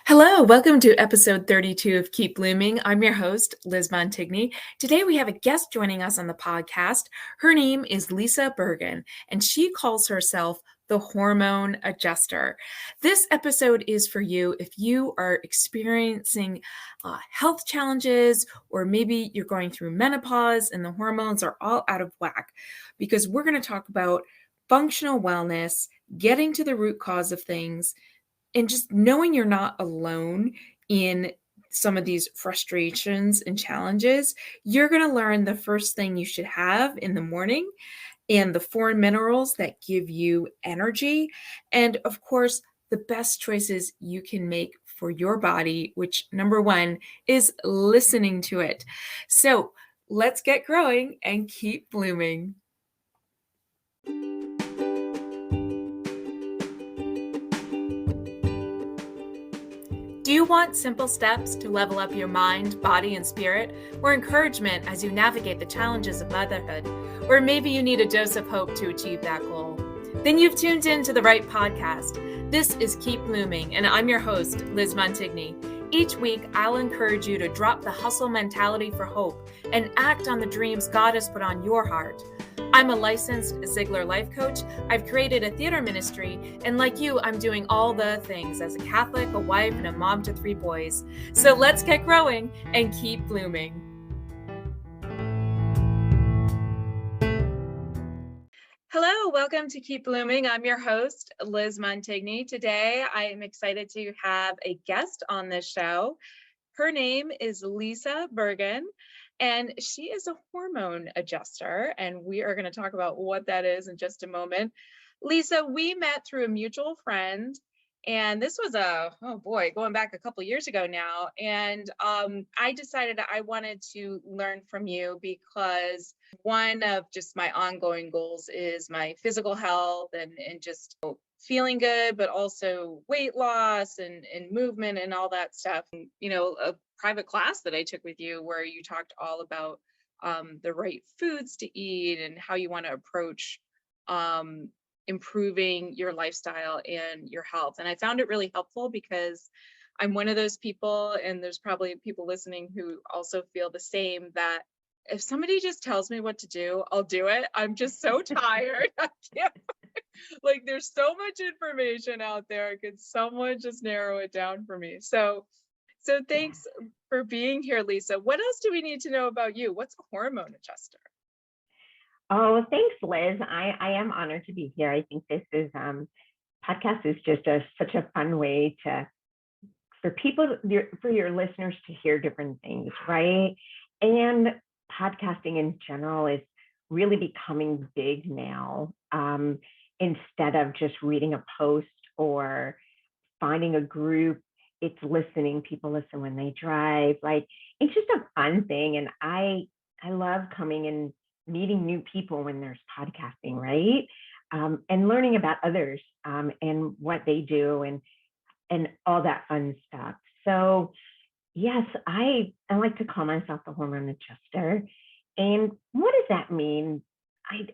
Hello, welcome to episode 32 of Keep Blooming. I'm your host, Liz Montigny. Today we have a guest joining us on the podcast. Her name is Lisa Bergin, and she calls herself the hormone adjuster. This episode is for you if you are experiencing health challenges, or maybe you're going through menopause and the hormones are all out of whack, because we're going to talk about functional wellness, getting to the root cause of things, and just knowing you're not alone in some of these frustrations and challenges. You're going to learn the first thing you should have in the morning and the foreign minerals that give you energy. And of course, the best choices you can make for your body, which number one is listening to it. So let's get growing and keep blooming. Do you want simple steps to level up your mind, body, and spirit, or encouragement as you navigate the challenges of motherhood? Or maybe you need a dose of hope to achieve that goal? Then you've tuned in to the right podcast. This is Keep Blooming, and I'm your host, Liz Montigny. Each week, I'll encourage you to drop the hustle mentality for hope and act on the dreams God has put on your heart. I'm a licensed Ziegler life coach. I've created a theater ministry, and like you, I'm doing all the things as a Catholic, a wife, and a mom to 3 boys. So let's get growing and keep blooming. Hello, welcome to Keep Blooming. I'm your host, Liz Montigny. Today, I am excited to have a guest on this show. Her name is Lisa Bergin, and she is a hormone adjuster, and we are going to talk about what that is in just a moment. Lisa, we met through a mutual friend, and this was going back a couple years ago now. And I decided I wanted to learn from you because one of just my ongoing goals is my physical health and just feeling good, but also weight loss and movement and all that stuff. And, a private class that I took with you where you talked all about the right foods to eat and how you want to approach improving your lifestyle and your health. And I found it really helpful because I'm one of those people, and there's probably people listening who also feel the same, that if somebody just tells me what to do, I'll do it. I'm just so tired. I can't. Like, there's so much information out there. Could someone just narrow it down for me? So thanks for being here, Lisa. What else do we need to know about you? What's a hormone adjuster? Oh, thanks, Liz. I am honored to be here. I think this is podcast is just such a fun way for your listeners to hear different things, right? And podcasting in general is really becoming big now. Instead of just reading a post or finding a group, it's listening. People listen when they drive. Like, it's just a fun thing, and I love coming and meeting new people when there's podcasting, right? And learning about others and what they do and all that fun stuff. So yes, I like to call myself the hormone adjuster. And what does that mean?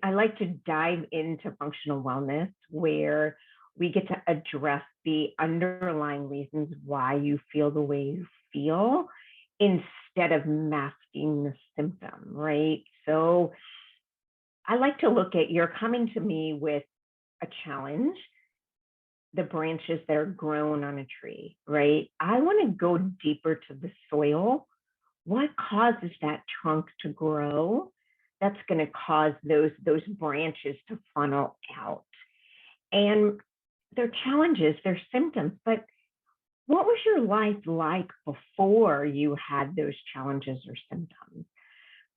I like to dive into functional wellness, where we get to address the underlying reasons why you feel the way you feel instead of masking the symptom, right? So I like to look at, you're coming to me with a challenge, the branches that are grown on a tree, right? I want to go deeper to the soil. What causes that trunk to grow? That's going to cause those branches to funnel out. And they're challenges, they're symptoms, but what was your life like before you had those challenges or symptoms?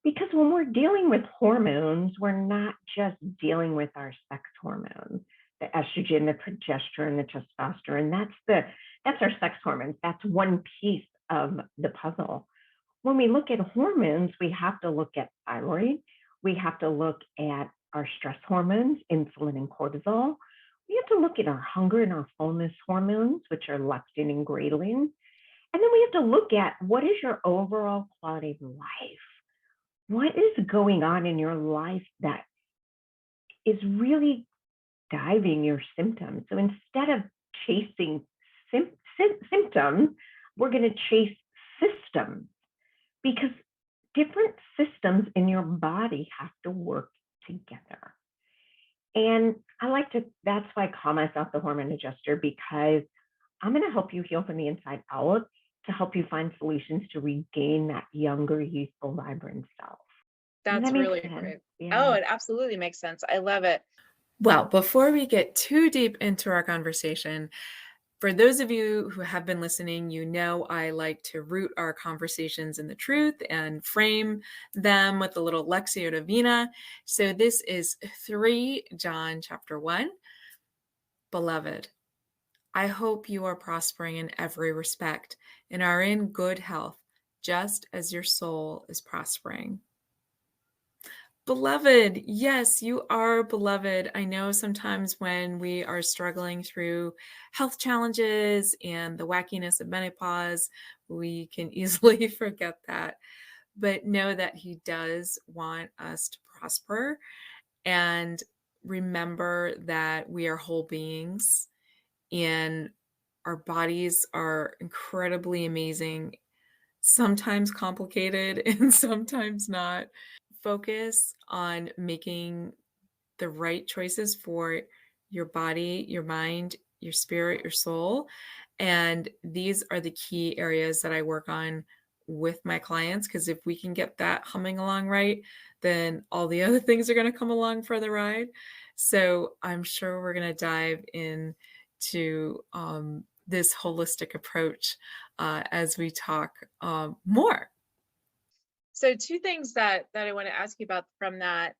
Because when we're dealing with hormones, we're not just dealing with our sex hormones, the estrogen, the progesterone, the testosterone. That's our sex hormones. That's one piece of the puzzle. When we look at hormones, we have to look at thyroid. We have to look at our stress hormones, insulin and cortisol. We have to look at our hunger and our fullness hormones, which are leptin and ghrelin. And then we have to look at, what is your overall quality of life? What is going on in your life that is really driving your symptoms? So instead of chasing symptoms, symptoms. We're going to chase systems, because different systems in your body have to work together. And that's why I call myself the hormone adjuster, because I'm going to help you heal from the inside out to help you find solutions to regain that younger, youthful, vibrant self. Does That's that make really sense? great. Yeah. Oh, it absolutely makes sense. I love it. Well, before we get too deep into our conversation, for those of you who have been listening, you know I like to root our conversations in the truth and frame them with a little Lectio Divina. So this is 3 John chapter 1. Beloved, I hope you are prospering in every respect and are in good health, just as your soul is prospering. Beloved, yes, you are beloved. I know sometimes when we are struggling through health challenges and the wackiness of menopause, we can easily forget that. But know that He does want us to prosper, and remember that we are whole beings and our bodies are incredibly amazing, sometimes complicated and sometimes not. Focus on making the right choices for your body, your mind, your spirit, your soul. And these are the key areas that I work on with my clients, because if we can get that humming along right, then all the other things are going to come along for the ride. So I'm sure we're going to dive into this holistic approach as we talk more. So two things that I want to ask you about from that.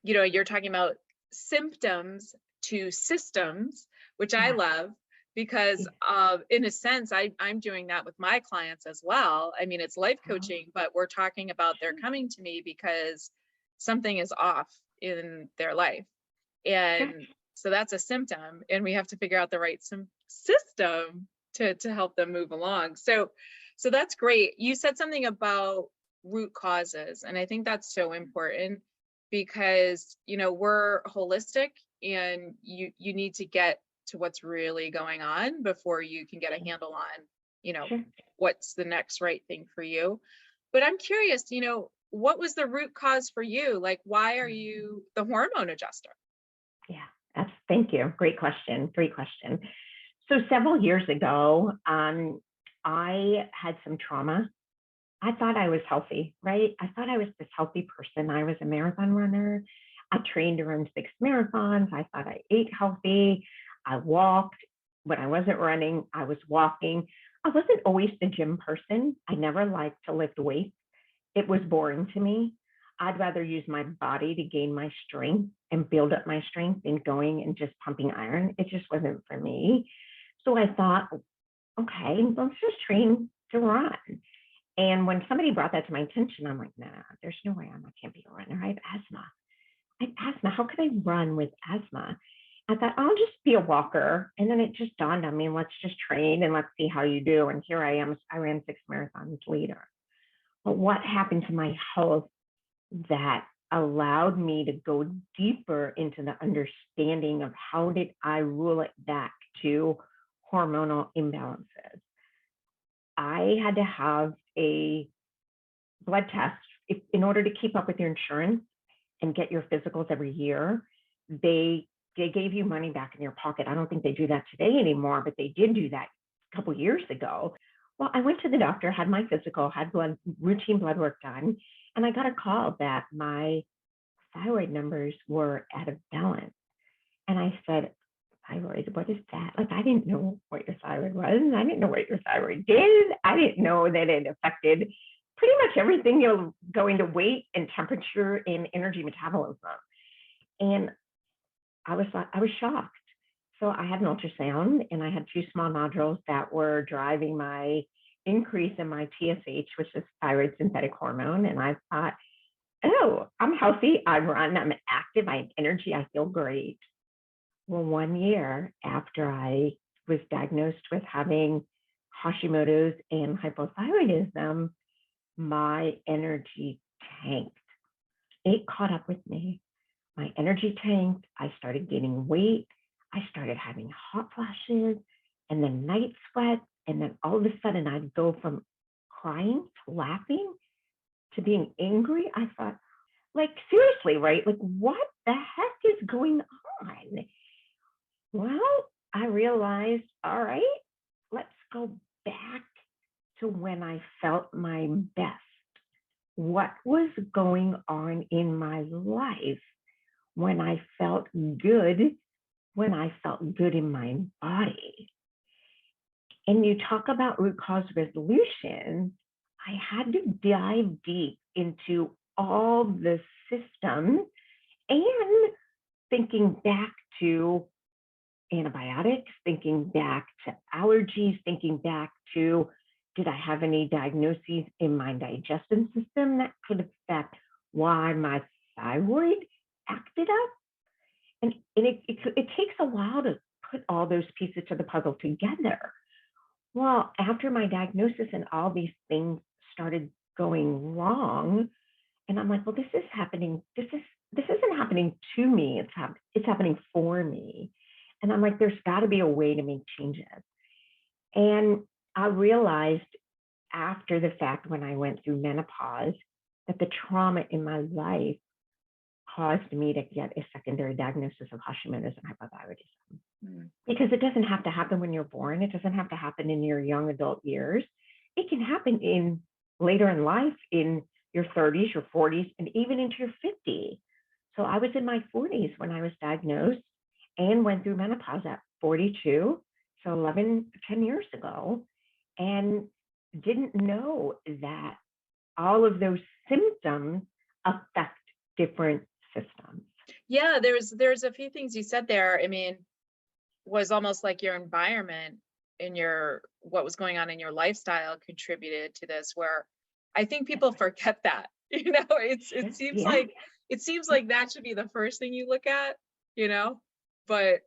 You're talking about symptoms to systems, which I love, because in a sense, I'm doing that with my clients as well. I mean, it's life coaching, but we're talking about they're coming to me because something is off in their life. And so that's a symptom, and we have to figure out the right system to help them move along. So that's great. You said something about root causes, and I think that's so important, because we're holistic, and you need to get to what's really going on before you can get a handle on what's the next right thing for you. But I'm curious, what was the root cause for you? Like, why are you the hormone adjuster? Yeah, thank you. Great question. So several years ago, I had some trauma. I thought I was healthy, right? I thought I was this healthy person. I was a marathon runner. I trained to run 6 marathons. I thought I ate healthy. I walked. When I wasn't running, I was walking. I wasn't always the gym person. I never liked to lift weights. It was boring to me. I'd rather use my body to gain my strength and build up my strength than going and just pumping iron. It just wasn't for me. So I thought, okay, let's just train to run. And when somebody brought that to my attention, I'm like, nah, there's no way I can't be a runner. I have asthma. How could I run with asthma? I thought, I'll just be a walker. And then it just dawned on me, let's just train and let's see how you do. And here I am. I ran 6 marathons later. But what happened to my health that allowed me to go deeper into the understanding of how did I rule it back to hormonal imbalances? I had to have a blood test in order to keep up with your insurance and get your physicals every year. They gave you money back in your pocket. I don't think they do that today anymore, but they did do that a couple years ago. Well, I went to the doctor, had my physical, had routine blood work done, and I got a call that my thyroid numbers were out of balance. And I said, thyroid, what is that? Like, I didn't know what your thyroid was. I didn't know what your thyroid did. I didn't know that it affected pretty much everything, going to weight and temperature and energy metabolism. And I was shocked. So I had an ultrasound, and I had 2 small nodules that were driving my increase in my TSH, which is thyroid synthetic hormone. And I thought, oh, I'm healthy. I run. I'm active. I have energy. I feel great. Well, 1 year after I was diagnosed with having Hashimoto's and hypothyroidism, my energy tanked. It caught up with me. My energy tanked. I started gaining weight. I started having hot flashes and then night sweats. And then all of a sudden I'd go from crying to laughing to being angry. I thought, like, seriously, right? Like, what the heck is going on? Well, I realized, all right, let's go back to when I felt my best. What was going on in my life when I felt good, when I felt good in my body? And you talk about root cause resolution, I had to dive deep into all the systems and thinking back to antibiotics, thinking back to allergies, thinking back to, did I have any diagnoses in my digestive system that could affect why my thyroid acted up? And it takes a while to put all those pieces to the puzzle together. Well, after my diagnosis and all these things started going wrong, and I'm like, well, this is happening. This isn't happening to me. It's happening for me. And I'm like, there's got to be a way to make changes. And I realized after the fact, when I went through menopause, that the trauma in my life caused me to get a secondary diagnosis of Hashimoto's and hypothyroidism. Because it doesn't have to happen when you're born. It doesn't have to happen in your young adult years. It can happen in later in life, in your 30s, your 40s, and even into your 50s. So I was in my 40s when I was diagnosed and went through menopause at 42, so 10 years ago, and didn't know that all of those symptoms affect different systems. Yeah, there's a few things you said there. I mean, was almost like your environment and what was going on in your lifestyle contributed to this, where I think people forget that. It seems like that should be the first thing you look at, but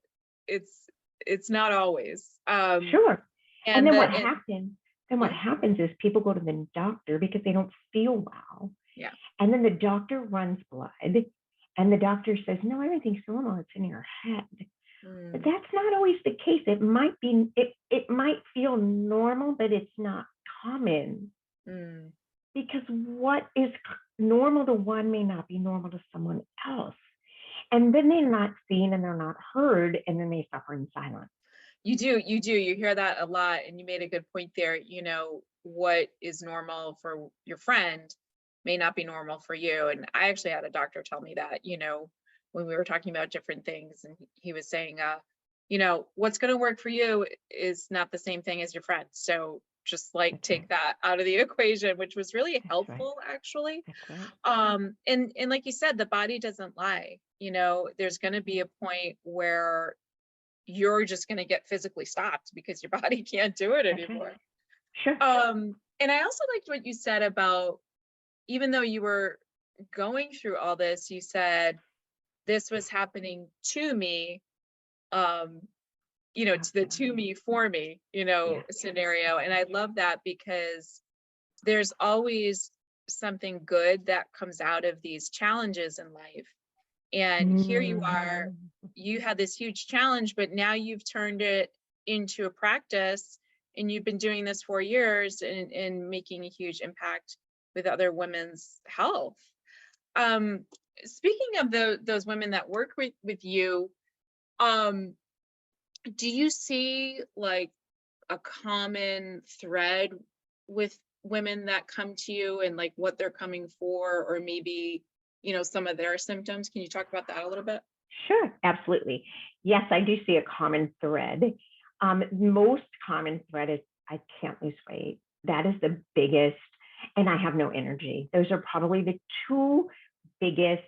it's not always. Sure. And then what happens is people go to the doctor because they don't feel well. Yeah. And then the doctor runs blood and the doctor says, no, everything's normal. It's in your head. But that's not always the case. It might be, it might feel normal, but it's not common. Because what is normal to one may not be normal to someone else. And then they're not seen and they're not heard, and then they suffer in silence. You do. You hear that a lot. And you made a good point there. What is normal for your friend may not be normal for you. And I actually had a doctor tell me that, when we were talking about different things, and he was saying, what's going to work for you is not the same thing as your friend. So just take that out of the equation, which was really helpful, actually. And like you said, the body doesn't lie. There's going to be a point where you're just going to get physically stopped because your body can't do it anymore. Sure. And I also liked what you said about, even though you were going through all this, you said, this was happening to me, to the to me, for me, scenario. And I love that, because there's always something good that comes out of these challenges in life. And here you are, you had this huge challenge, but now you've turned it into a practice, and you've been doing this for years and making a huge impact with other women's health. Speaking of those women that work with you, do you see like a common thread with women that come to you, and like what they're coming for, or maybe, some of their symptoms? Can you talk about that a little bit? Sure, absolutely. Yes, I do see a common thread. Most common thread is, I can't lose weight. That is the biggest, and I have no energy. Those are probably the two biggest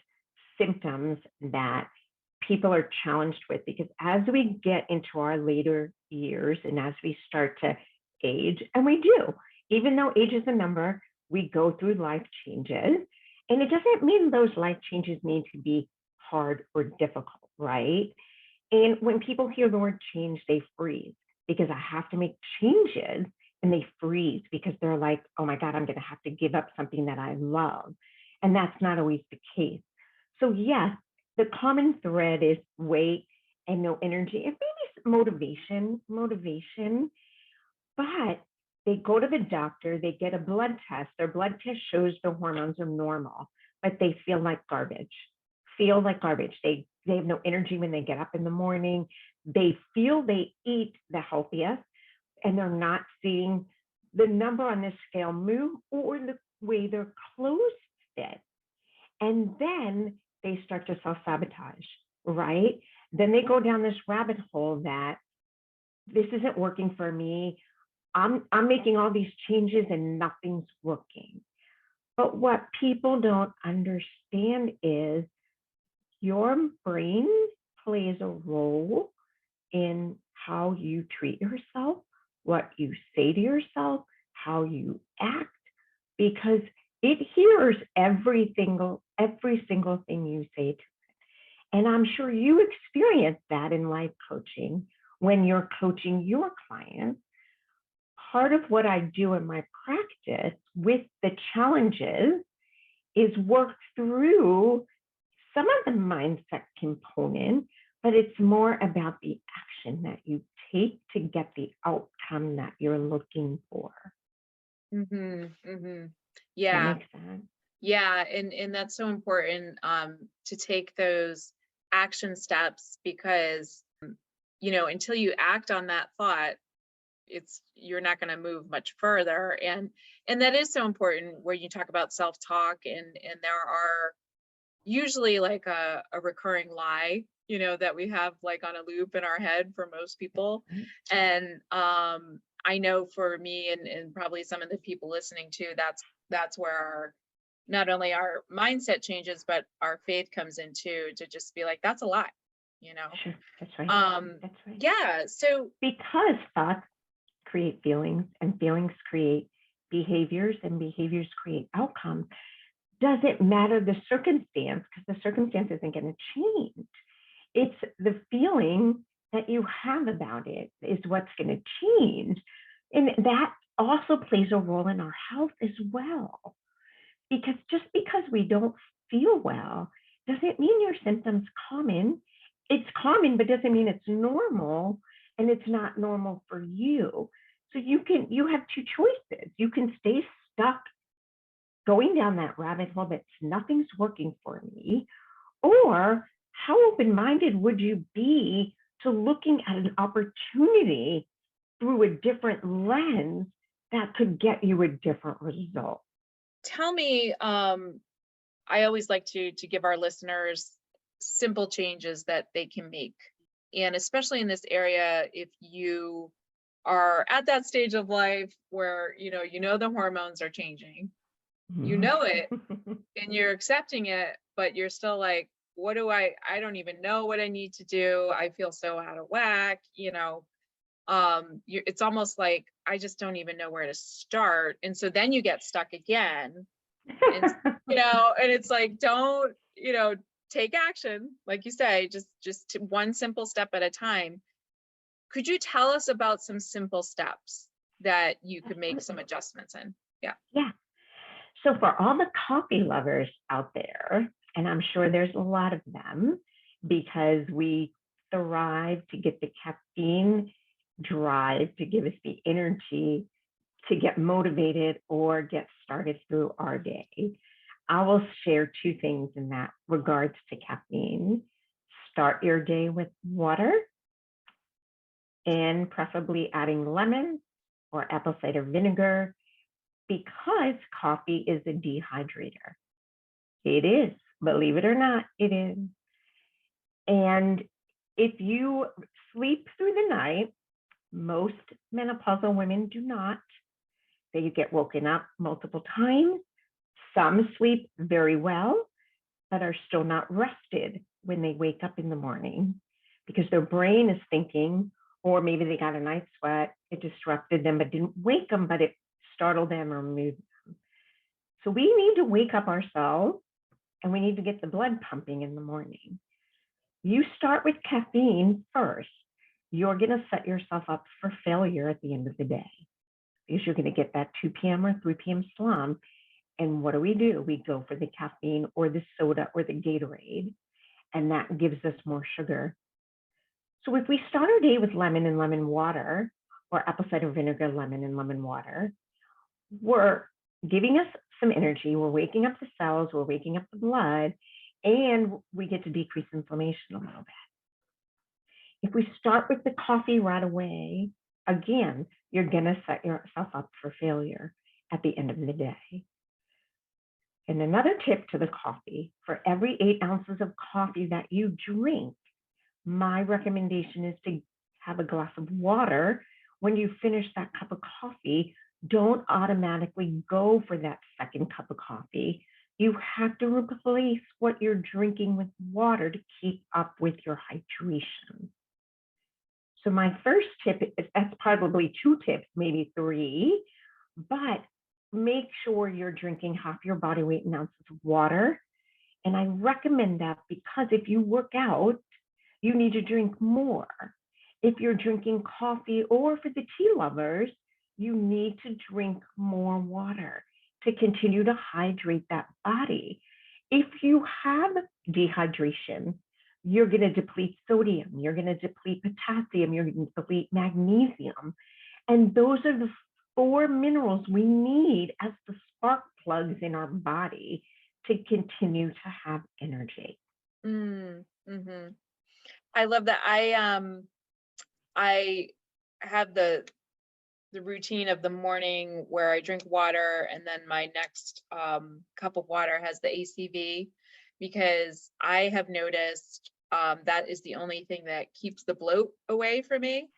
symptoms that people are challenged with, because as we get into our later years and as we start to age, and we do, even though age is a number, we go through life changes, and it doesn't mean those life changes need to be hard or difficult, right? And when people hear the word change, they freeze, because I have to make changes, and they freeze because they're like, oh my God, I'm going to have to give up something that I love. And that's not always the case. So yes, the common thread is weight and no energy, and maybe motivation. But they go to the doctor, they get a blood test. Their blood test shows their hormones are normal, but they feel like garbage. They have no energy when they get up in the morning. They feel they eat the healthiest, and they're not seeing the number on this scale move or the way their clothes fit. And then they start to self-sabotage, right? Then they go down this rabbit hole that this isn't working for me. I'm making all these changes and nothing's working. But what people don't understand is your brain plays a role in how you treat yourself, what you say to yourself, how you act, because it hears every single thing you say to it. And I'm sure you experience that in life coaching when you're coaching your clients. Part of what I do in my practice with the challenges is work through some of the mindset component, but it's more about the action that you take to get the outcome that you're looking for. Yeah. That makes sense. Yeah, and that's so important to take those action steps, because until you act on that thought, you're not going to move much further. And that is so important when you talk about self-talk, and there are usually like a recurring lie, that we have like on a loop in our head for most people. And I know for me and probably some of the people listening too, that's where not only our mindset changes, but our faith comes in too, to just be like, that's a lie, Sure, that's right. That's right. Yeah. So because thoughts create feelings, and feelings create behaviors, and behaviors create outcomes, doesn't matter the circumstance, because the circumstance isn't going to change. It's the feeling that you have about it is what's going to change. And that also plays a role in our health as well. Because just because we don't feel well doesn't mean your symptoms common. It's common, but doesn't mean it's normal, and it's not normal for you. So you have two choices. You can stay stuck going down that rabbit hole that's nothing's working for me, or how open-minded would you be to looking at an opportunity through a different lens that could get you a different result? tell me, I always like to give our listeners simple changes that they can make. And especially in this area, if you are at that stage of life where, the hormones are changing, it, and you're accepting it, but you're still like, what do I don't even know what I need to do. I feel so out of whack, it's almost like, I just don't even know where to start. And so then you get stuck again. And, and it's like, don't, take action. Like you say, just one simple step at a time. Could you tell us about some simple steps that you could make some adjustments in? Yeah. So for all the coffee lovers out there, and I'm sure there's a lot of them, because we thrive to get the caffeine drive to give us the energy to get motivated or get started through our day. I will share two things in that regards to caffeine. Start your day with water, and preferably adding lemon or apple cider vinegar, because coffee is a dehydrator. It is, believe it or not, it is. And if you sleep through the night, most menopausal women do not. They get woken up multiple times. Some sleep very well, but are still not rested when they wake up in the morning, because their brain is thinking, or maybe they got a night sweat, it disrupted them, but didn't wake them, but it startled them or moved them. So we need to wake up ourselves, and we need to get the blood pumping in the morning. You start with caffeine first. You're going to set yourself up for failure at the end of the day, because you're going to get that 2 p.m. or 3 p.m. slump. And what do? We go for the caffeine or the soda or the Gatorade, and that gives us more sugar. So if we start our day with lemon and lemon water, or apple cider vinegar, lemon, and lemon water, we're giving us some energy. We're waking up the cells, we're waking up the blood, and we get to decrease inflammation a little bit. If we start with the coffee right away, again, you're going to set yourself up for failure at the end of the day. And another tip to the coffee, for every 8 ounces of coffee that you drink, my recommendation is to have a glass of water. When you finish that cup of coffee, don't automatically go for that second cup of coffee. You have to replace what you're drinking with water to keep up with your hydration. So my first tip, that's probably 2 tips, maybe 3, but make sure you're drinking half your body weight in ounces of water. And I recommend that because if you work out, you need to drink more. If you're drinking coffee, or for the tea lovers, you need to drink more water to continue to hydrate that body. If you have dehydration, you're going to deplete sodium, you're going to deplete potassium, you're going to deplete magnesium. And those are the 4 minerals we need as the spark plugs in our body to continue to have energy. Mm-hmm. I love that. I have the routine of the morning where I drink water, and then my next cup of water has the ACV, because I have noticed that is the only thing that keeps the bloat away from me.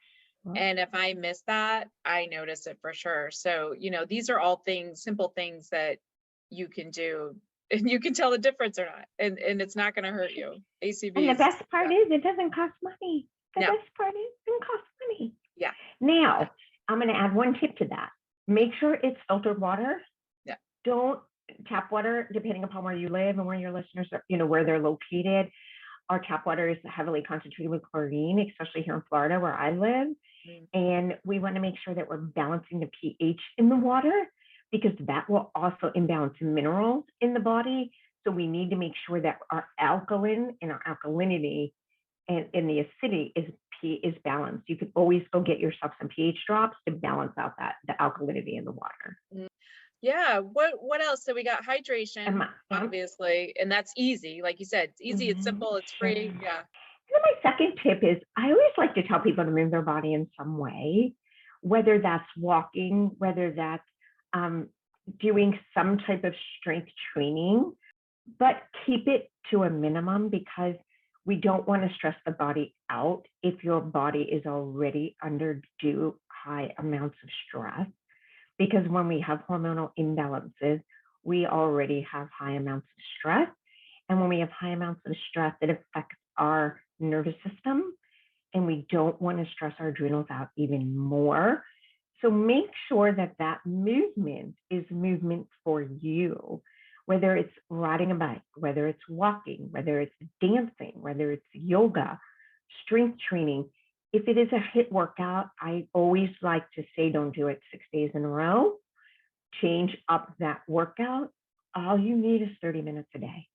Wow. And if I miss that, I notice it for sure. So, these are all simple things that you can do, and you can tell the difference or not. And it's not going to hurt you. ACV. And the best part is it doesn't cost money. The No. best part is it doesn't cost money. Yeah. Now, I'm going to add 1 tip to that. Make sure it's filtered water. Yeah. Don't tap water, depending upon where you live and where your listeners are, where they're located. Our tap water is heavily concentrated with chlorine, especially here in Florida where I live. And we want to make sure that we're balancing the pH in the water, because that will also imbalance minerals in the body. So we need to make sure that our alkaline and our alkalinity and the acidity is balanced. You can always go get yourself some pH drops to balance out the alkalinity in the water. Yeah. What else? So we got hydration, obviously, and that's easy. Like you said, it's easy, it's simple, it's free. Sure. Yeah. And then my second tip is I always like to tell people to move their body in some way, whether that's walking, whether that's doing some type of strength training, but keep it to a minimum, because we don't want to stress the body out if your body is already under high amounts of stress. Because when we have hormonal imbalances, we already have high amounts of stress. And when we have high amounts of stress, it affects our nervous system. And we don't want to stress our adrenals out even more. So make sure that movement is movement for you, whether it's riding a bike, whether it's walking, whether it's dancing, whether it's yoga, strength training. If it is a HIIT workout, I always like to say, don't do it 6 days in a row. Change up that workout. All you need is 30 minutes a day.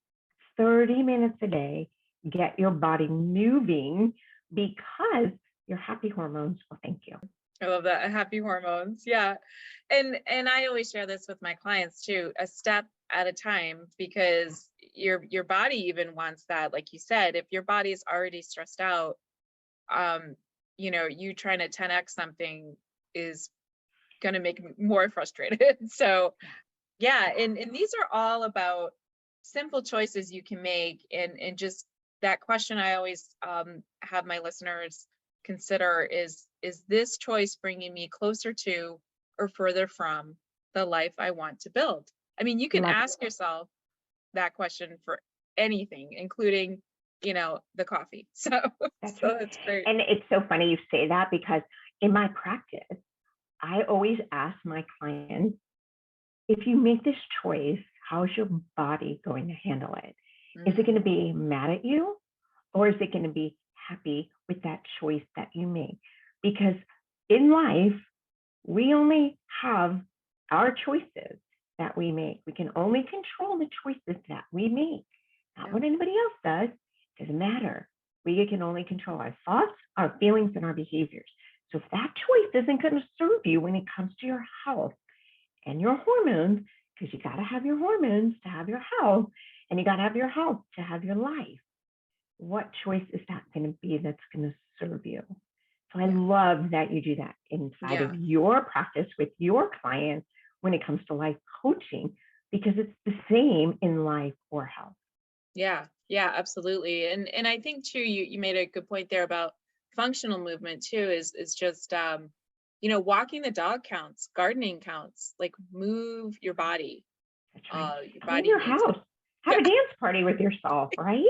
30 minutes a day, get your body moving, because your happy hormones will thank you. I love that. Happy hormones. Yeah. And I always share this with my clients too, a step at a time, because your body even wants that. Like you said, if your body is already stressed out, you trying to 10x something is going to make me more frustrated. So yeah. And these are all about simple choices you can make. And just that question I always have my listeners consider is this choice bringing me closer to or further from the life I want to build? I mean, you can ask yourself that question for anything, including, the coffee. So that's great. And it's so funny you say that, because in my practice, I always ask my clients, if you make this choice, how's your body going to handle it? Is it going to be mad at you, or is it going to be happy with that choice that you make? Because in life, we only have our choices that we make. We can only control the choices that we make, not what anybody else does. It doesn't matter. We can only control our thoughts, our feelings, and our behaviors. So if that choice isn't going to serve you when it comes to your health and your hormones, because you got to have your hormones to have your health, and you got to have your health to have your life, what choice is that going to be that's going to serve you? So I love that you do that inside of your practice with your clients when it comes to life coaching, because it's the same in life or health. Yeah, absolutely. And I think too, you made a good point there about functional movement too, is just walking the dog counts, gardening counts, like move your body. That's right. Your Clean body your needs house. Have a dance party with yourself, right?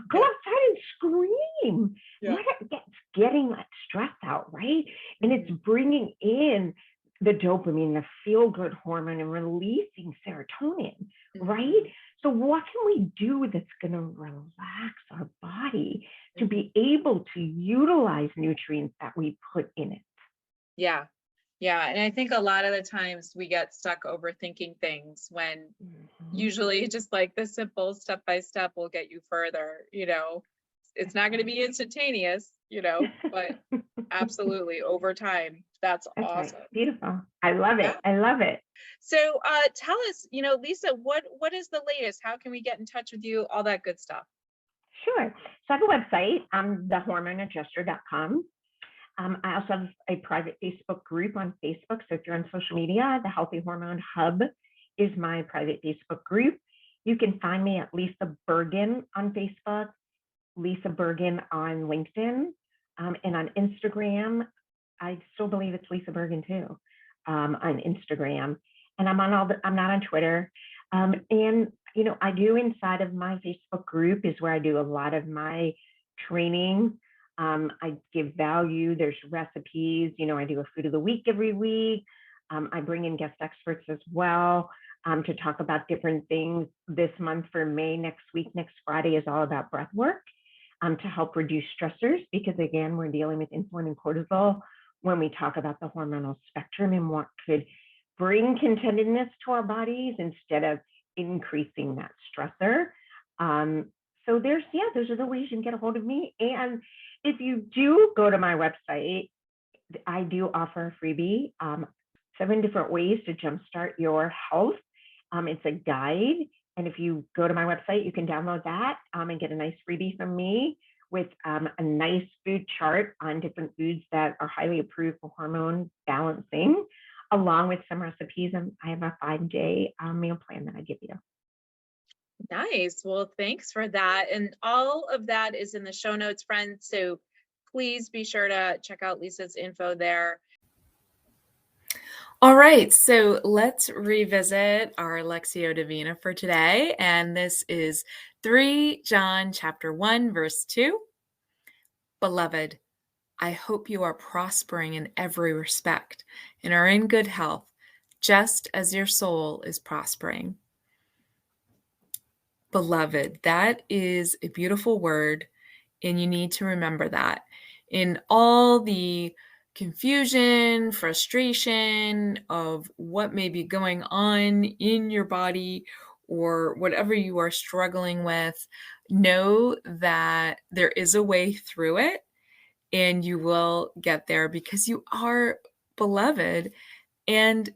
Go outside and scream. It's getting that stress out, right? And it's bringing in the dopamine, the feel-good hormone, and releasing serotonin, right? So what can we do that's going to relax our body to be able to utilize nutrients that we put in it? Yeah. And I think a lot of the times we get stuck overthinking things when usually just like the simple step by step will get you further. It's not going to be instantaneous, but absolutely over time. That's awesome. Right. Beautiful. I love it. I love it. So tell us, Lisa, what is the latest? How can we get in touch with you? All that good stuff. Sure. So I have a website, thehormoneadjuster.com. I also have a private Facebook group on Facebook. So if you're on social media, the Healthy Hormone Hub is my private Facebook group. You can find me at Lisa Bergin on Facebook, Lisa Bergin on LinkedIn, and on Instagram. I still believe it's Lisa Bergin too, on Instagram. And I'm not on Twitter. And I do inside of my Facebook group is where I do a lot of my training. I give value. There's recipes. I do a food of the week every week. I bring in guest experts as well to talk about different things. This month for May, next Friday is all about breath work to help reduce stressors, because again, we're dealing with insulin and cortisol when we talk about the hormonal spectrum and what could bring contentedness to our bodies instead of increasing that stressor. So those are the ways you can get a hold of me. And if you do go to my website, I do offer a freebie, 7 different ways to jumpstart your health. It's a guide. And if you go to my website, you can download that and get a nice freebie from me with a nice food chart on different foods that are highly approved for hormone balancing, along with some recipes. And I have a 5-day meal plan that I give you. Nice. Well, thanks for that. And all of that is in the show notes, friends. So please be sure to check out Lisa's info there. All right, so let's revisit our Lectio Divina for today. And this is 3 John chapter 1, verse 2. Beloved, I hope you are prospering in every respect and are in good health, just as your soul is prospering. Beloved, that is a beautiful word, and you need to remember that. In all the confusion, frustration of what may be going on in your body or whatever you are struggling with, know that there is a way through it and you will get there because you are beloved and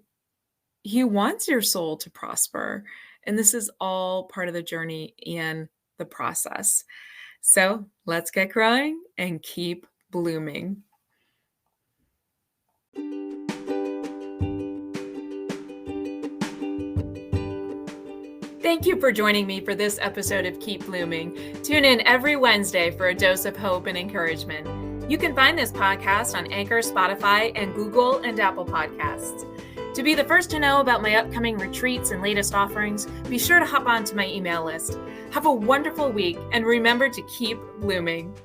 He wants your soul to prosper. And this is all part of the journey and the process. So let's get growing and keep blooming. Thank you for joining me for this episode of Keep Blooming. Tune in every Wednesday for a dose of hope and encouragement. You can find this podcast on Anchor, Spotify, and Google and Apple Podcasts. To be the first to know about my upcoming retreats and latest offerings, be sure to hop onto my email list. Have a wonderful week and remember to keep blooming.